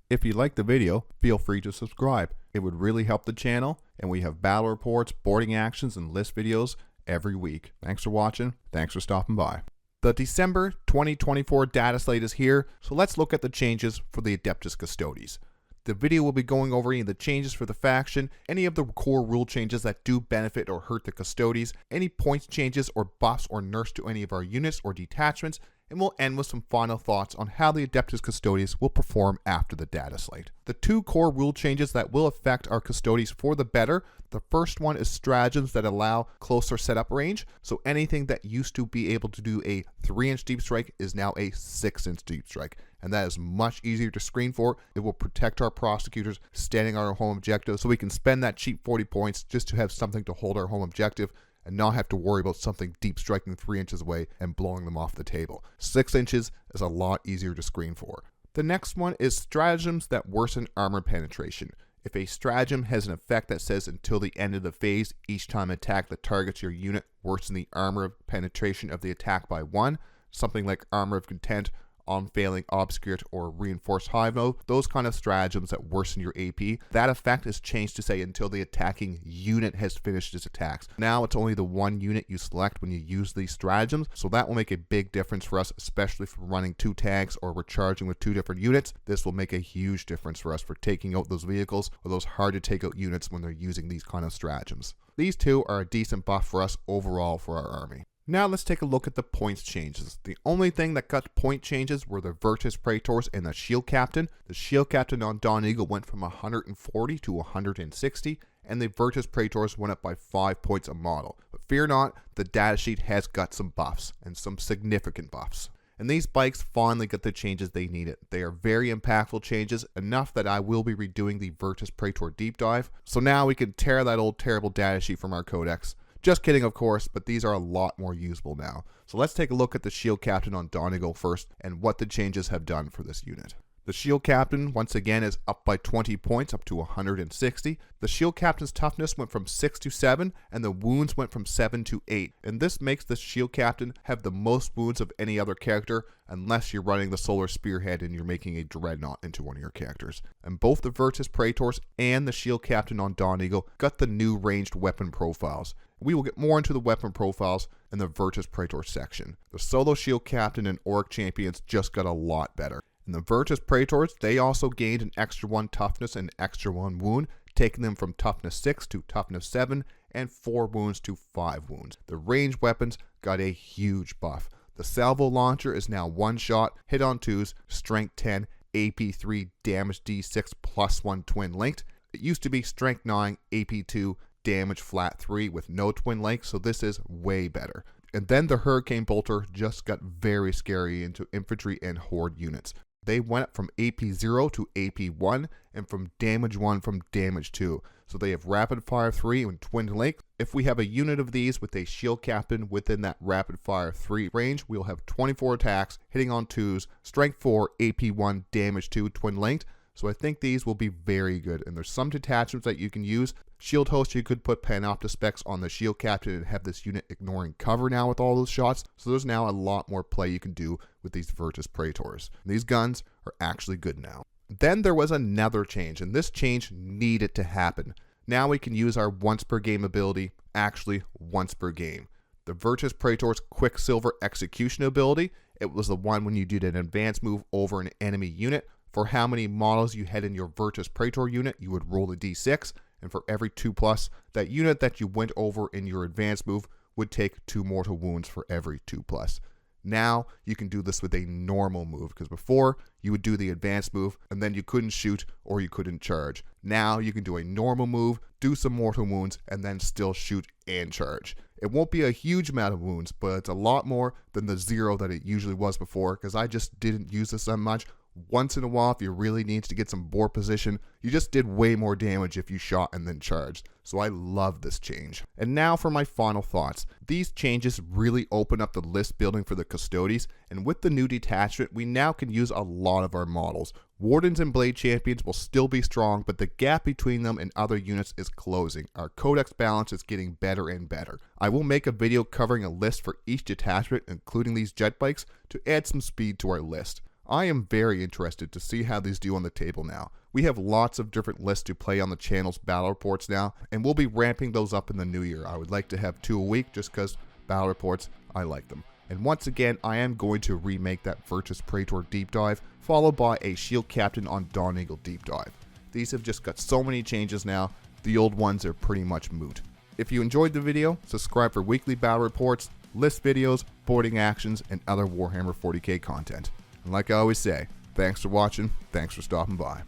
If you liked the video, feel free to subscribe. It would really help the channel, and we have battle reports, boarding actions, and list videos every week. Thanks for watching. Thanks for stopping by. The December 2024 Dataslate is here, so let's look at the changes for the Adeptus Custodes. The video will be going over any of the changes for the faction, any of the core rule changes that do benefit or hurt the Custodes, any points changes or buffs or nerfs to any of our units or detachments, and we'll end with some final thoughts on how the Adeptus Custodes will perform after the Dataslate. The two core rule changes that will affect our Custodes for the better. The first one is stratagems that allow closer setup range. So anything that used to be able to do a 3-inch deep strike is now a 6-inch deep strike. And that is much easier to screen for. It will protect our prosecutors standing on our home objective, so we can spend that cheap 40 points just to have something to hold our home objective and not have to worry about something deep striking 3 inches away and blowing them off the table. 6 inches is a lot easier to screen for. The next one is stratagems that worsen armor penetration. If a stratagem has an effect that says until the end of the phase, each time attack that targets your unit worsen the armor penetration of the attack by 1, something like Armor of Content, Unfailing Obscurate, or Reinforced Hive, those kind of stratagems that worsen your AP, that effect is changed to say until the attacking unit has finished its attacks. Now it's only the one unit you select when you use these stratagems, so that will make a big difference for us, especially for running 2 tanks or we're charging with 2 different units. This will make a huge difference for us for taking out those vehicles or those hard to take out units when they're using these kind of stratagems. These two are a decent buff for us overall for our army. Now let's take a look at the points changes. The only thing that got point changes were the Vertus Praetors and the Shield Captain. The Shield Captain on Dawneagle went from 140 to 160, and the Vertus Praetors went up by 5 points a model. But fear not, the datasheet has got some buffs, and some significant buffs. And these bikes finally got the changes they needed. They are very impactful changes, enough that I will be redoing the Vertus Praetor deep dive. So now we can tear that old terrible datasheet from our codex. Just kidding, of course, but these are a lot more usable now. So let's take a look at the Shield Captain on Dawneagle first and what the changes have done for this unit. The Shield Captain, once again, is up by 20 points, up to 160. The Shield Captain's toughness went from 6 to 7, and the wounds went from 7 to 8. And this makes the Shield Captain have the most wounds of any other character, unless you're running the Solar Spearhead and you're making a Dreadnought into one of your characters. And both the Vertus Praetors and the Shield Captain on Dawneagle got the new ranged weapon profiles. We will get more into the weapon profiles in the Vertus Praetor section. The Solo Shield Captain and Auric Champions just got a lot better. And the Vertus Praetors, they also gained an extra 1 toughness and extra 1 wound, taking them from toughness 6 to toughness 7 and 4 wounds to 5 wounds. The ranged weapons got a huge buff. The Salvo Launcher is now 1 shot, hit on 2s, strength 10, AP 3, damage D6 plus 1 twin linked. It used to be strength 9, AP 2, damage flat 3 with no twin link, so this is way better. And then the Hurricane Bolter just got very scary into infantry and horde units. They went up from AP 0 to AP 1 and from damage 1 from damage 2. So they have rapid fire 3 and twin link. If we have a unit of these with a Shield Captain within that rapid fire 3 range, we'll have 24 attacks, hitting on 2s, strength 4, AP 1, damage 2, twin linked. So I think these will be very good, and there's some detachments that you can use. Shield Host, you could put Panopta specs on the Shield Captain and have this unit ignoring cover now with all those shots. So there's now a lot more play you can do with these Vertus Praetors. These guns are actually good now. Then there was another change, and this change needed to happen. Now we can use our once per game ability, actually once per game. The Vertus Praetor's Quicksilver Execution ability, it was the one when you did an advanced move over an enemy unit. For how many models you had in your Vertus Praetor unit, you would roll a d6, and for every 2+, that unit that you went over in your advanced move would take 2 mortal wounds for every 2+. Now you can do this with a normal move, because before you would do the advanced move and then you couldn't shoot or you couldn't charge. Now you can do a normal move, do some mortal wounds, and then still shoot and charge. It won't be a huge amount of wounds, but it's a lot more than the 0 that it usually was before, because I just didn't use this that much. Once in a while, if you really need to get some board position, you just did way more damage if you shot and then charged. So I love this change. And now for my final thoughts. These changes really open up the list building for the Custodes, and with the new detachment, we now can use a lot of our models. Wardens and Blade Champions will still be strong, but the gap between them and other units is closing. Our codex balance is getting better and better. I will make a video covering a list for each detachment, including these jet bikes, to add some speed to our list. I am very interested to see how these do on the table now. We have lots of different lists to play on the channel's battle reports now, and we'll be ramping those up in the new year. I would like to have 2 a week just because battle reports, I like them. And once again, I am going to remake that Vertus Praetor deep dive, followed by a Shield Captain on Dawneagle deep dive. These have just got so many changes now, the old ones are pretty much moot. If you enjoyed the video, subscribe for weekly battle reports, list videos, boarding actions, and other Warhammer 40k content. And like I always say, thanks for watching, thanks for stopping by.